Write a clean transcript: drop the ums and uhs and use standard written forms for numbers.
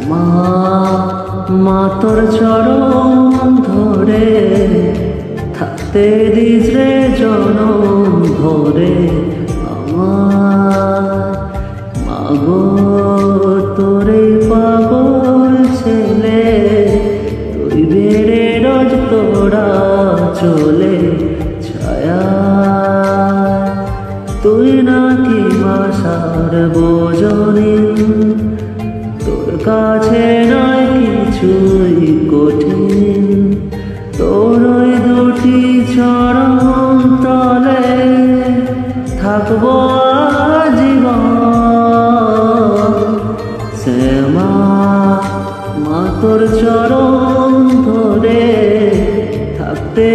মা মা তোর চরণ ধরে থাকতে দিস রে জনম ধরে আমার মাগো তোরে পাগল ছেলে তুই বেড়ে রোজ তোরা চলে ছায়া তুই নাকি বাসার বোঝনি তোর কাছে নয় কিছুই কঠিন তোর ওই দুটি চরণ তলে থাকবো জীবন সে মা মা তোর চরণ ধরে থাকতে